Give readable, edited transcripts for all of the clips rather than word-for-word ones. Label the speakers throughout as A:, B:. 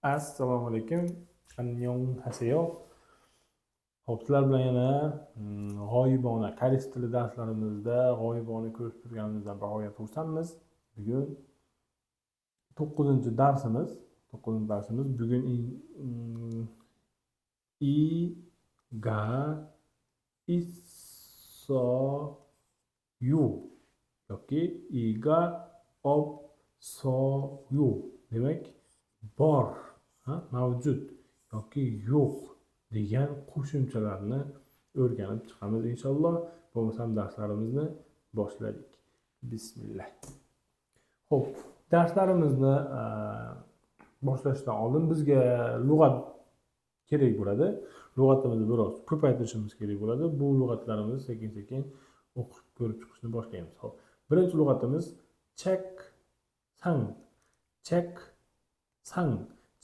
A: Assalomu alaykum. Annyeonghaseyo. Xo'p, sizlar bilan yana g'oyibona koreys tili darslarimizda g'oyibona ko'rib turganimizdan bag'oyat xursandmiz. Bugun 9-darsimiz. 9-darsimiz. Bugun i ga isso yu yoki iga ob so yu demak bor, mavjud yoki yo'q degan qo'shimchalarni o'rganib chiqamiz inshaalloh. Bo'lmasam darslarimizni boshladik. Bismillah. Xo'p, darslarimizni boshlashdan oldin bizga lug'at kerak bo'ladi. Lug'atimizni biroz ko'paytirishimiz kerak bo'ladi. Bu lug'atlarimizni sekin-sekin o'qib ko'rib chiqishni boshlaymiz. Xo'p, birinchi lug'atimiz cheksang. Cheksang.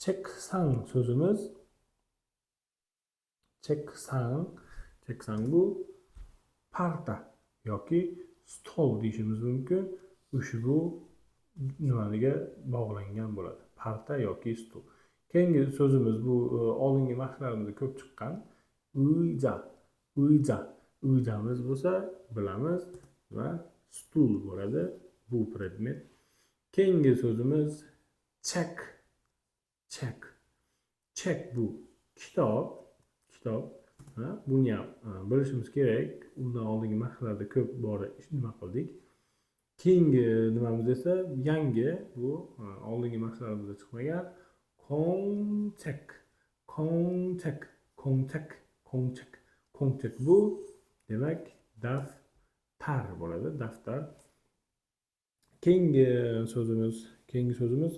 A: Cheksang so'zimiz cheksang bu parta yoki stol deyishimiz mumkin. Ushbu nimaga bog'langan bo'ladi? Parta yoki stol. Keyingi so'zimiz bu oldingi mashqlarimizda ko'p chiqqan uyja. Uyjamiz bo'lsa bilamiz va stul bo'ladi bu predmet. Keyingi so'zimiz check bu kitob. Buni ham bilishimiz kerak. Undan oldingi mashqlarda ko'p bora nima qildik. Keyingi nimamiz esa yangi, bu oldingi mashqlarimizda chiqmagan kontek bu demak daftar bo'ladi, daftar. Keyingi so'zimiz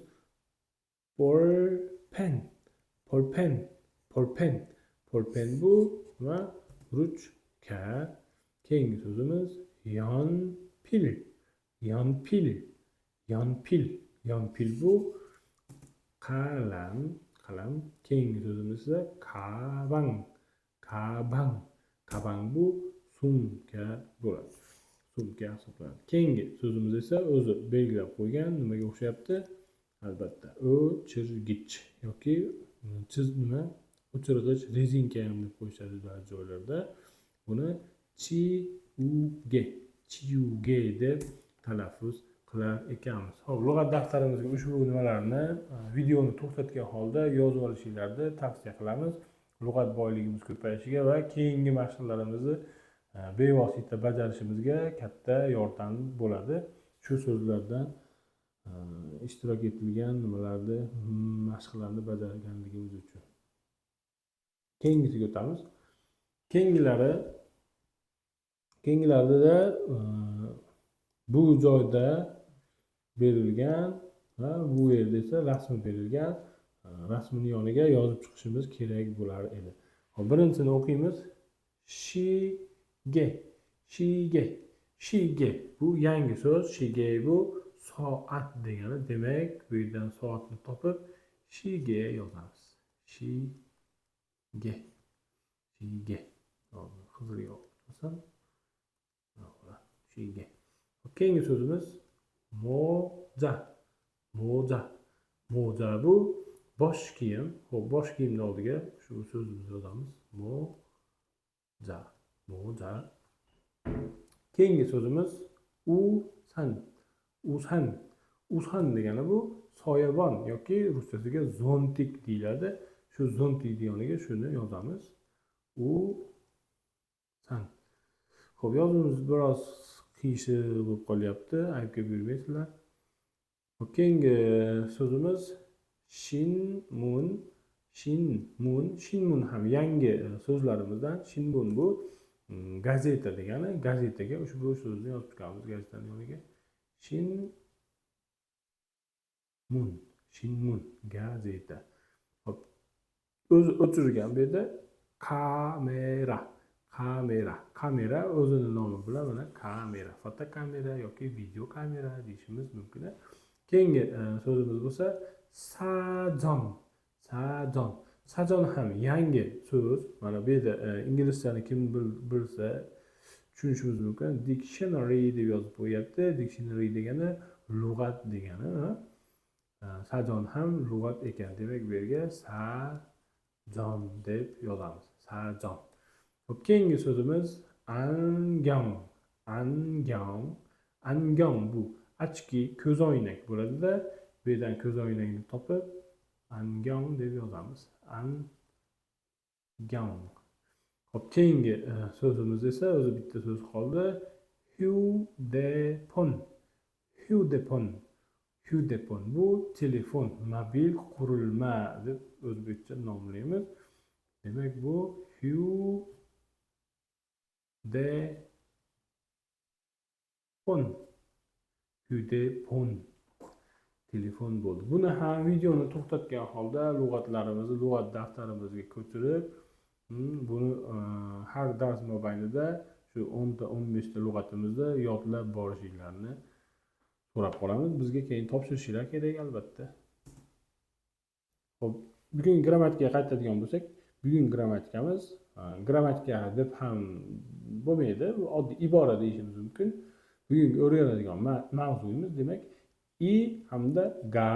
A: polpen bu va ruchka. Keyingi so'zimiz yonpil bu qalam. Keyingi so'zimiz esa kabang bu sumka bo'ladi. Sumka hisoblanadi. Keyingi so'zimiz esa o'zi belgilab qo'ygan nimaga o'xshayapti? Albatta, o'chirgich yoki o'chirg'ich, rezinka ham deb qo'yishadi ba'zi joylarda. Buni chiyuge deb talaffuz qilar ekanmiz. Xo'p, lug'at daftarimizga ushbu nimalarni videoni to'xtatgan holda yozib olishinglarni tavsiya qilamiz. Lug'at boyligimiz ko'payishiga va keyingi mashqlarimizni bevosita bajarishimizga katta yordam bo'ladi. Shu so'zlardan ishtirok etilgan nimalarni mashqlarni bajarganligimiz uchun. Keyingisiga o'tamiz. Keyingilarida bu joyda berilgan va bu yerda esa rasmi berilgan. Rasmini yoniga yozib chiqishimiz kerak bo'lar edi. Hop, birinchisini o'qiymiz. Shige bu yangi so'z. Shige bu soat degani. Demak, bu yerdan soatni topib shige yozamiz. Shige. Qizil yozsam. Shige. Keyingi so'zimiz moja bu bosh kiyim. Xo'p, bosh kiyimni oldiga shu so'zimizni yozamiz. Moja. Keyingi so'zimiz usan degani bu soyabon yoki ruschasiga zontik deyiladi. Shu zontik yoniga shuni yozamiz. Usan. Xo'p, yozuvimiz biroz qiyshiq bo'lib qolyapti. Aybga buyurmaysizlar. Keyingi so'zimiz shinmun ham yangi so'zlarimizdan. Shinmun bu gazeta degani. Gazetaga ushbu so'zni yozib chiqamiz gazetaning yoniga. Shinmun gazeta. Hop. O'zi o'chirgan bu yerda kamera o'zining nomi bilan mana kamera, fotokamera yoki video kamera deyishimiz mumkin. Keyingi so'zimiz bo'lsa sajon ham yangi so'z. Mana bu yerda inglizchani kim bilsa tushunishimiz mumkin. Dictionary deb yozib qo'yapti. Dictionary degani lug'at degani. sajon ham lug'at ekan. Demak, bu yerga sajon deb yozamiz. Sajon. Xo'p, keyingi so'zimiz angyong. Angyong. Angyong bu ochki, ko'zoynak bo'ladi-da. Bu yerdan ko'zoynakni topib angyong deb yozamiz. Angyong. Xo'p, keyingi so'zimiz esa o'zi bitta so'z qoldi. Hyudepon. Hyudepon. Hyudepon bu telefon, mobil qurilma deb o'zbekcha nomlaymiz. Demak, bu Hyudepon. Hyudepon. Telefon bo'ldi. Buni ham videoni to'xtatgan holda lug'atlarimizni lug'at daftarimizga ko'chirib, buni har dars mobaynida shu 10 ta 15 ta lug'atimizni yodlab borishinglarni so'rab qolamiz. Bizga keyin topshirishlar kerak albatta. Xo'p, bugun grammatikaga qaytadigan bo'lsak, bugun grammatikamiz grammatika deb ham bo'lmaydi, oddiy ibora deyishimiz mumkin. Bugun o'rganadigan mavzuyimiz demak I hamda ga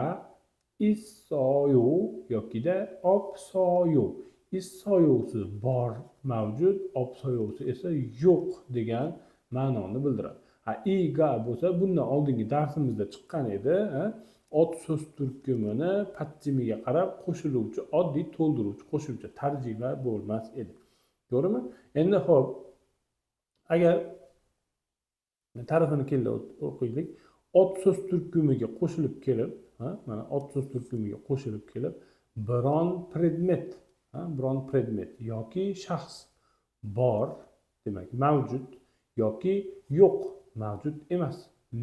A: issoyu yokida opsoyu. Issoyusi bor, mavjud, opsoyusi esa yo'q degan ma'noni bildiradi. I ga bo'lsa, bundan oldingi darsimizda chiqqan edi. Ot so'z turkumini pattimiga qarab qo'shiluvchi oddiy to'ldiruvchi qo'shimcha tarjima bo'lmas edi. To'g'rimi? Endi xo'p, agar tarifini keldi o'qiylik. Ot so'z turkumiga qo'shilib kelib, mana ot so'z turkumiga qo'shilib kelib, biron predmet yoki shaxs bor, demak mavjud yoki yo'q, mavjud emas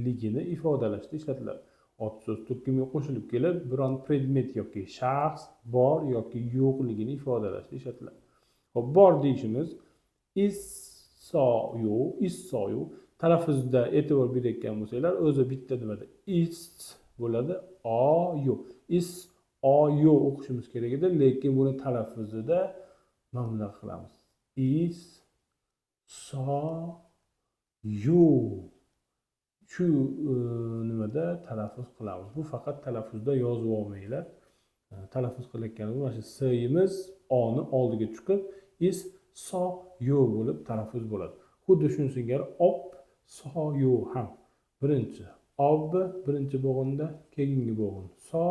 A: ligini ifodalashda ishlatiladi. Ot so'z turkumiga qo'shilib kelib, biron predmet yoki shaxs bor yoki yo'qligini ifodalashda ishlatiladi. Xo'p, bor deyishimiz issoyu talaffuzda e'tibor berayotgan bo'lsanglar, o'zi bitta nimada is bo'ladi, oyu. Is oyu o'qishimiz kerak edi, lekin buni talaffuzida mana bunday qilamiz. Is so yu. Shu nimada talaffuz qilamiz. Bu faqat talaffuzda yozib olmanglar. Talaffuz qilayotganimizda mana shu s-imiz o ni oldiga chiqib, is so yu bo'lib talaffuz bo'ladi. Xuddi shuni singari op soyu ham. Birinchi ob birinchi bo'g'inda, keyingi bo'g'in so,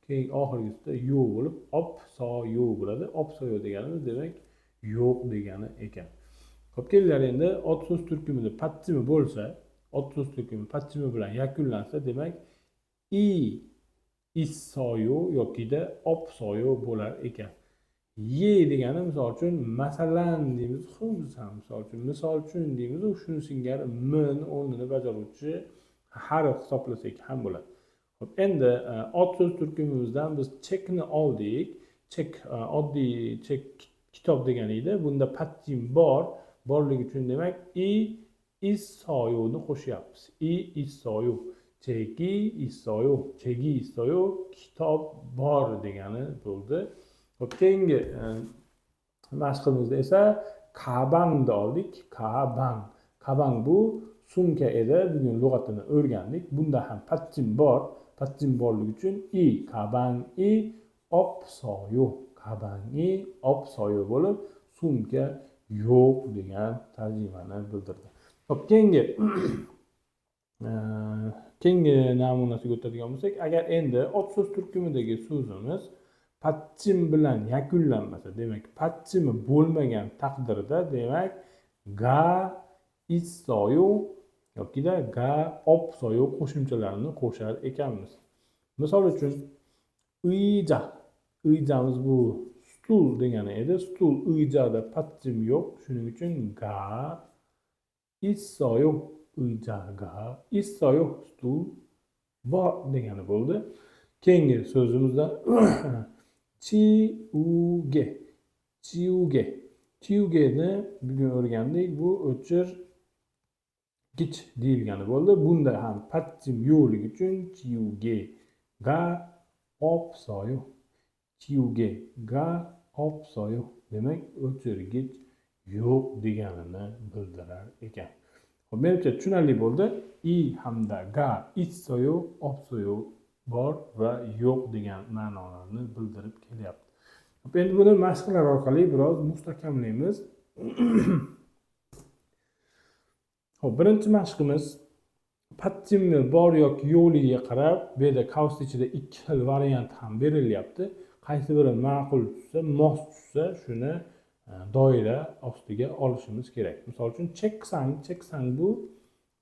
A: keyin oxirgisida yu bo'lib op soyu bo'ladi. Op soyu deganimiz demak yo'q degani ekan. Xo'p, kelinglar endi ot so'z turkumida pattimi bo'lsa, ot so'z turkumi pattimi bilan yakunlansa, demak issoyu yokida op soyu bo'lar ekan. Ye degani misol uchun masalan deymiz, misol uchun deymiz, shuni singari min o'rnini bajaruvchi harf hisoblasak ham bo'ladi. Xo'p, endi ot so'z turkumimizdan biz chekni oldik. Chek oddiy chek kitob degan edi. Bunda pattim borligi uchun demak issoyuni qo'shyapmiz. Issoyu, chegi issoyu kitob bor degani bo'ldi. Xo'p, keyingi mashqimizda esa kabangni oldik. Kabang bu sumka edi. Bugun lug'atini o'rgandik. Bunda ham pattim bor. Pattim borligi uchun kabangi opsoyu bo'lib sumka yo'q degan tarjimani bildirdi. Xo'p, keyingi namunasiga o'tadigan bo'lsak, agar endi ot so'z turkumidagi so'zimiz pattim bilan yakunlanmasa, demak pattimi bo'lmagan taqdirda, demak ga issoyu yokida ga opsoyu qo'shimchalarini qo'shar ekanmiz. Misol uchun iyjamiz bu stul degani edi. Stul iyjada pattim yo'q, shuning uchun ga issoyu issoyu stul bor degani bo'ldi. Keyingi so'zimizda chiuge bugun o'rgandik. Bu o'chirgich deyilgani bo'ldi. Bunda ham pattim yo'qligi uchun chiuge ga opsoyu demak o'chirgich yo'q deganini bildirar ekan. Xo'p, menimcha tushunarli bo'ldi. I hamda ga issoyu opsoyu bor va yo'q degan ma'nolarni bildirib kelyapti. Endi buni mashqlar orqali biroz mustahkamlaymiz. Hop, birinchi mashqimiz pattimni bor yoki yo'qligiga qarab, bu yerda kaust ichida ikki xil variant ham berilyapti. Qaysi biri ma'qul tushsa, mos tushsa, shuni doira ostiga olishimiz kerak. Misol uchun cheksang bu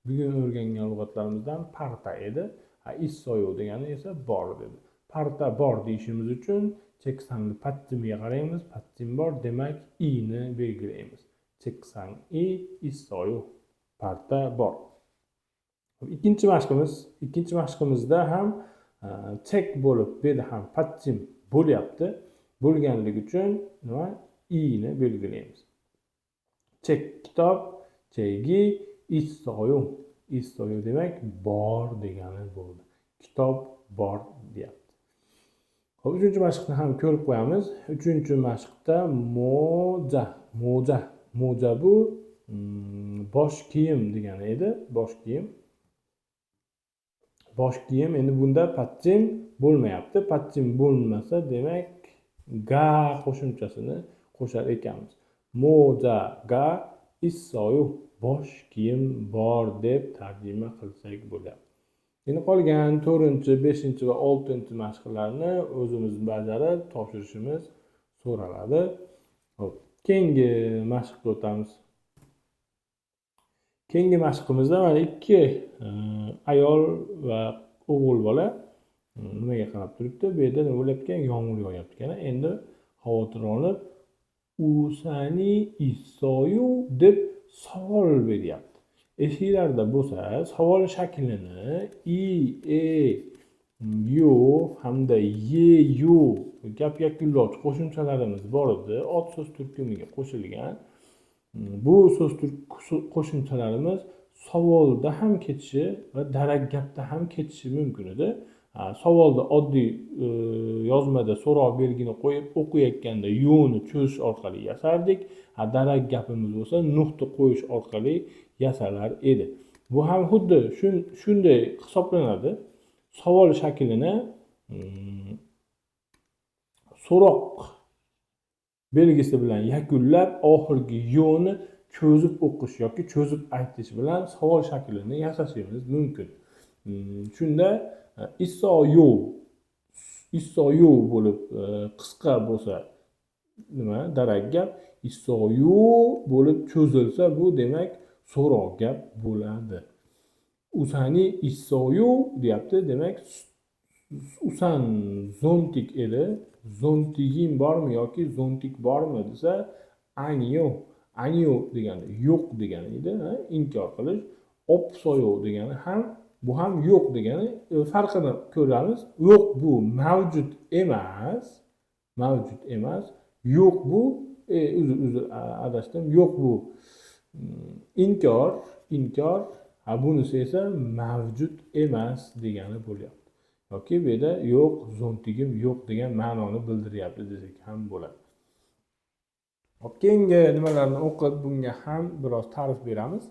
A: bugun o'rgangan lug'atlarimizdan parta edi. Issoyo degani esa bor dedi. Parta bor deyishimiz uchun cheksangni pattimiga qaraymiz. Pattim bor, demak i'ni belgilaymiz. Cheksang i, issoyo. Parta bor. Ikkinchi mashqimizda ham chek bo'lib, bu yerda ham pattim bo'lyapti. Bo'lganligi uchun nima? i'ni belgilaymiz. Chek kitob, chegi issoyo. Issoyo demak bor degani bo'ldi. Kitob bor deyapti. Hop, uchinchi mashqni ham ko'rib qo'yamiz. Uchinchi mashqda moja bu bosh kiyim degani edi. Bosh kiyim. Endi bunda pattim bo'lmayapti. Pattim bo'lmasa, demak ga qo'shimchasini qo'shar ekanmiz. Moja ga issoyo. Bosh kiyim bor deb tarjima qilsak bo'ladi. Endi qolgan 4-chi, 5-chi va 6-chi mashqlarni o'zimiz bajarib topshirishimiz so'raladi. Hop, keyingi mashqqa o'tamiz. Keyingi mashqimizda mana ikki ayol va o'g'il bola nimaga qarab turibdi? Bu yerda nima bo'lyapti? Yomg'ir yog'yapti ekan. Endi xavotir olib, usani issoyu deb savol beryapti. Esinglarda bo'lsa, savol shaklini yo hamda yo gap yakunlovchi qo'shimchalarimiz bor edi. Ot so'z turkumiga qo'shilgan. Bu so'z qo'shimchalarimiz savolda ham ketishi va darak gapda ham ketishi mumkin edi. Savolda oddiy yozmada so'roq belgini qo'yib o'qiyotganda yo'ni cho'zish orqali yasardik. Darak gapimiz bo'lsa nuqta qo'yish orqali yasalar edi. Bu ham xuddi shunday hisoblanadi. Savol shaklini so'roq belgisi bilan yakunlab, oxirgi yo'ni cho'zib o'qish yoki cho'zib aytish bilan savol shaklini yasashimiz mumkin. Shunda issoyo bo'lib qisqa bo'lsa nima? Darak gap. Issoyo bo'lib cho'zilsa, bu demak so'roq gap bo'ladi. Usani issoyo deyapti, demak usan zontik edi. Zontiging bormi yoki zontik bormi desa, aniyo degani yo'q degani edi, inkor qilish. Opsoyo degani ham bu ham yo'q degani. Farqini ko'ramiz. Yo'q bu mavjud emas. Yo'q bu uzr adashdim. Yo'q bu inkor. Bunisi esa mavjud emas degani bo'lyapti. Yoki bu yerda yo'q, zontigim yo'q degan ma'noni bildiryapti desak ham bo'ladi. Hop, keyingi nimalarni o'qib bunga ham biroz ta'rif beramiz.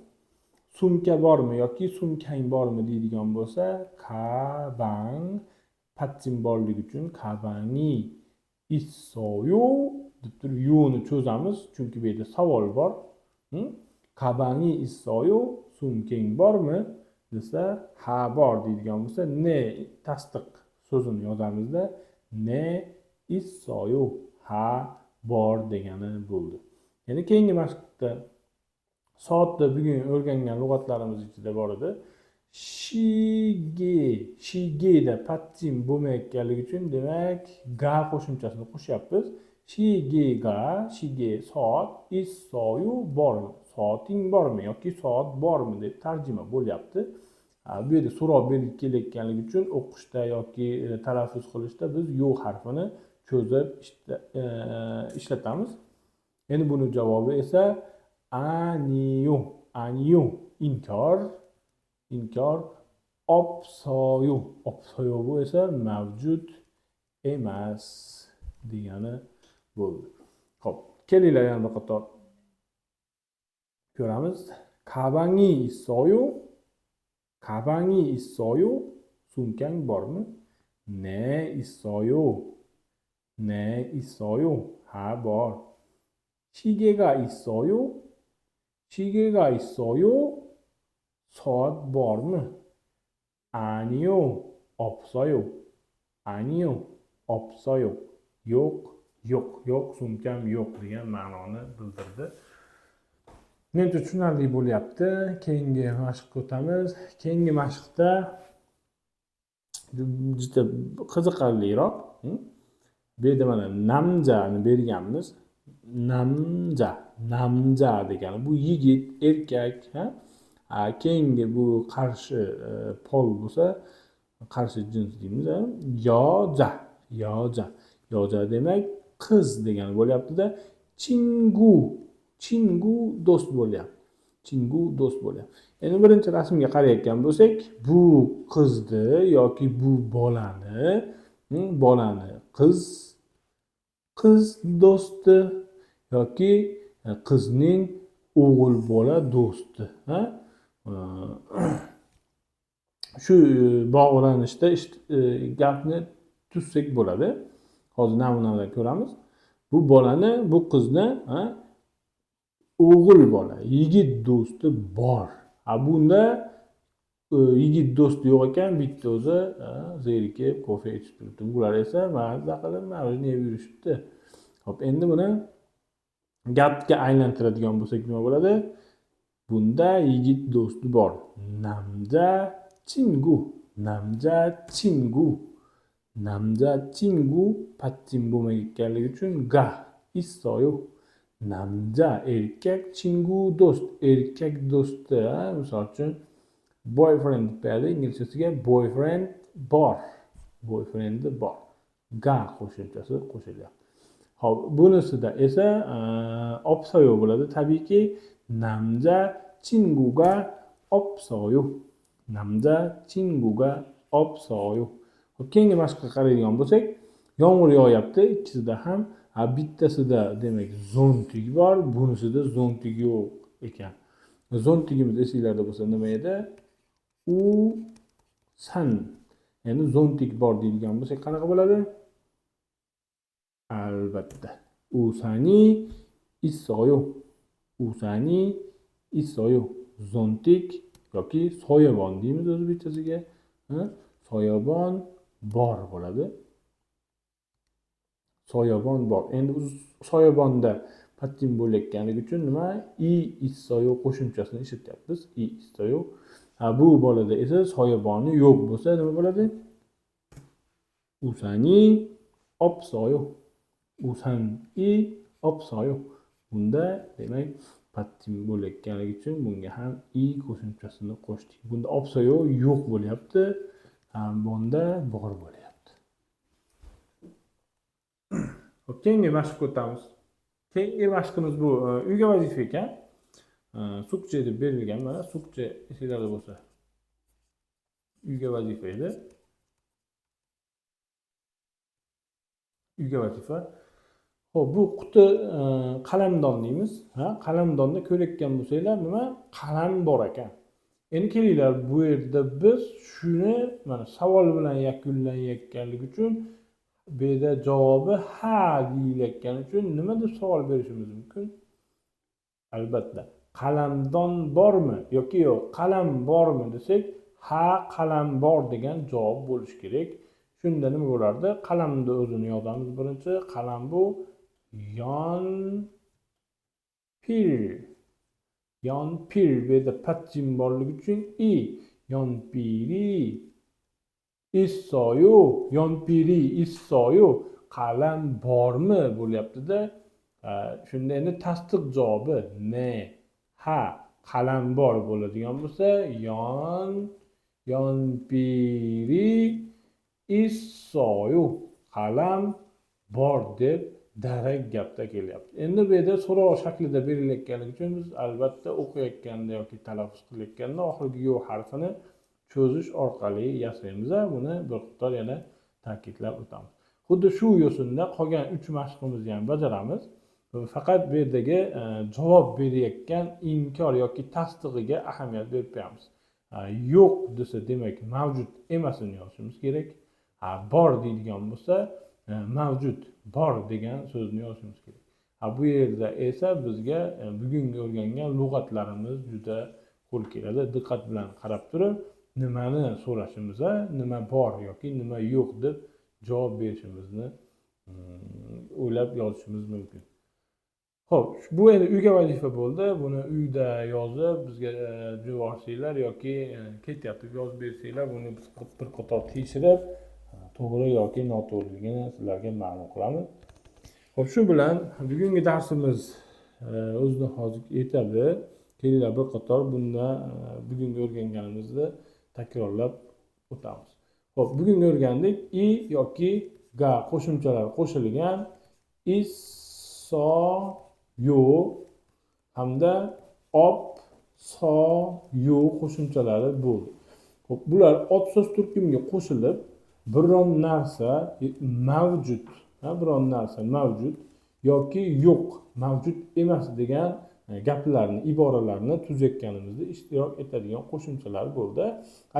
A: Sumka bormi yoki sumkang bormi deydigan bo'lsa, kabang pattim borligi uchun kabangi issoyo deb turib yo'ni cho'zamiz, chunki bu yerda savol bor. Kabangi issoyo, sumkang bormi desa, ha bor deydigan bo'lsa, ne tasdiq so'zini yozamizda, ne issoyo, ha bor degani bo'ldi. Yana keyingi mashqda soatda bugun o'rgangan lug'atlarimiz ichida bor edi. Shigeda pattim bo'lmayotganligi uchun demak ga qo'shimchasini qo'shyapmiz. Shige soat, issoyu bormi? Soating bormi yoki soat bormi deb tarjima bo'lyapti. Bu yerda so'roq belgi kelayotganligi uchun o'qishda yoki talaffuz qilishda biz yo harfini cho'zib ishlatamiz. Endi buni javobi esa aniyo, inkor, opsoyo bu esa mavjud emas degani bo'ldi. Xo'p, kelinglar yana bir qator ko'ramiz. Kabangi issoyo, sumkang bormi? Ne 있어요. Ne 있어요. Ha bor. 시계가 있어요. 시계가 있어요. soat bormi? 아니요. 없어요. 아니요. 없어요. yo'q, yo'q sumkam yo'q degan ma'noni bildirdi. Menimcha tushunarli bo'lyapti. Keyingi mashqqa o'tamiz. Keyingi mashqda juda qiziqarliroq. Bu yerda mana namjani berganmiz. Namja degani bu yigit, erkak, keyingi bu qarshi pol bo'lsa, qarshi jins deymiz. Yoja demak qiz degani bo'lyapti-da. Chingu do'st bo'lyapti. Chingu do'st bo'lyapti. Endi birinchi rasmga qarayotgan bo'lsak, bu qizni yoki bu bolani qiz do'sti yoki qizning o'g'il bola do'sti. Shu bog'lanishda gapni tuzsak bo'ladi. Hozir namunalar ko'ramiz. Bu bolani, bu qizni o'g'il bola, yigit do'sti bor. Bunda yigit do'sti yo'q ekan, bitta o'zi zerikib kofe ichib turibdi. Bular esa mazza qilib marujni yeb yurishibdi. Hop, endi buni gapga aylantiradigan bo'lsak nima bo'ladi? Bunda yigit do'sti bor. Namja chingu pattin bo'lmaganligi uchun ga issoyu. Namja erkak, chingu do'st, erkak do'sti. Misol uchun boyfriend deb beradi, inglizchasiga boyfriend bor. Boyfriendi bor. Ga qo'shimchasi qo'shilyapti. Hop, bunisida esa opsoyo bo'ladi. Tabiiyki, namja chinguga opsoyo. Hop, keyingi mashqqa qaraydigan bo'lsak, yomg'ir yog'yapti, ikkisida ham. Bittasida demak zontik bor, bunisida zontik yo'q ekan. Zontigimiz esinglarda bo'lsa nima edi? U san. Endi zontik bor deydigan bo'lsak qanaqa bo'ladi? Albatta. Usani isoyo. Zontik yoki soyabon deymiz o'zbekchasiga. Soyabon bor bo'ladi. Soyabon bor. Endi soyabonda pattin bo'layotganligi uchun nima? Issoyo qo'shimchasini ishlatyapmiz. Issoyo. Bu bolada esa soyaboni yo'q bo'lsa nima bo'ladi? Usani opsoyo. Bunda demak pattin bo'layotganligi uchun bunga ham qo'shimchasini qo'shdik. Bunda opsoyo yo'q bo'lyapti. Bunda bor bo'lyapti. Keyingi mashqqa o'tamiz. Keyingi mashqimiz bu uyga vazifa ekan. Sukche deb berilgan. Mana sukche esinglarda bo'lsa. Uyga vazifa edi. Uyga vazifa. Xo'p, bu quti qalamdon deymiz. Qalamdonni ko'rayotgan bo'lsanglar, nima? Qalam bor ekan. Endi kelinglar, bu yerda biz shuni mana savol bilan yakunlanayotganligi uchun bu yerda javobi ha deyilayotgani uchun nima deb savol berishimiz mumkin? Albatta, qalamdon bormi yoki yo'q? Qalam bormi desak, ha, qalam bor degan javob bo'lishi kerak. Shunda nima bo'lardi? Qalamni o'zini yozamiz birinchi. Qalam bu yonpir. Bu yerda pattin borligi uchun yonpiri. Issoyu. Qalam bormi bo'lyapti-da. Shunda endi tasdiq javobi ne? Ha, qalam bor bo'ladigan bo'lsa, yonpiri issoyu. Qalam bor deb darak gapda kelyapti. Endi bu yerda so'roq shaklida berilayotganligi uchun biz albatta o'qiyotganda yoki talaffuz qilayotganda oxirgi yo harfini cho'zish orqali yasaymiz. Buni bir qator yana ta'kidlab o'tamiz. Xuddi shu yo'sinda qolgan 3 mashqimizni ham bajaramiz. Faqat bu yerdagi javob berayotgan inkor yoki tasdig'iga ahamiyat berib qo'yamiz. Yo'q desa demak mavjud emasini yozishimiz kerak. Bor deydigan bo'lsa, mavjud, bor degan so'zni yozishimiz kerak. Bu yerda esa bizga bugungi o'rgangan lug'atlarimiz juda qo'l keladi. Diqqat bilan qarab turib, nimani so'rashimizda nima bor yoki nima yo'q deb javob berishimizni o'ylab yozishimiz mumkin. Xo'p, bu endi uyga vazifa bo'ldi. Buni uyda yozib bizga yuborsanglar yoki ketyapti yozib bersanglar, buni biz bir qator tekshirib, to'g'ri yoki noto'g'riligini sizlarga ma'lum qilamiz. Xo'p, shu bilan bugungi darsimiz o'zini hozir yetadi. Kelinglar bir qator bunda bugungi o'rganganimizni takrorlab o'tamiz. Xo'p, bugun o'rgandik i yoki ga qo'shimchalari qo'shilgan is, so, yo hamda op, so, yo qo'shimchalari bo'ldi. Xo'p, bular ot so'z turkumiga qo'shilib biron narsa mavjud, biron narsa mavjud yoki yo'q, mavjud emas degan gaplarni, iboralarni tuzayotganimizda ishtirok etadigan qo'shimchalar bo'ldi.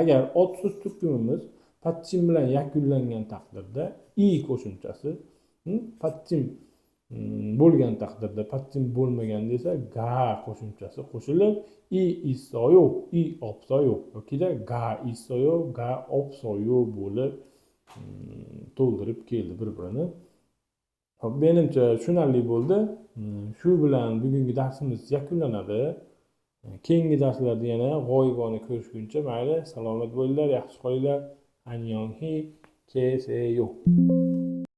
A: Agar ot so'z turkumimiz patchim bilan yakunlangan taqdirda i qo'shimchasi, patchim bo'lgan taqdirda, patchim bo'lmagan desa ga qo'shimchasi qo'shilib i issoyo, i opsoyo yokida ga issoyo, ga opsoyo bo'lib to'ldirib keldi bir-birini. Hop, menimcha tushunarli bo'ldi. Shu bilan bugungi darsimiz yakunlanadi. Keyingi darslarda yana g'oyibona ko'rishguncha mayli, salomat bo'linglar, yaxshi qolinglar. Annyeonghi, keseyo.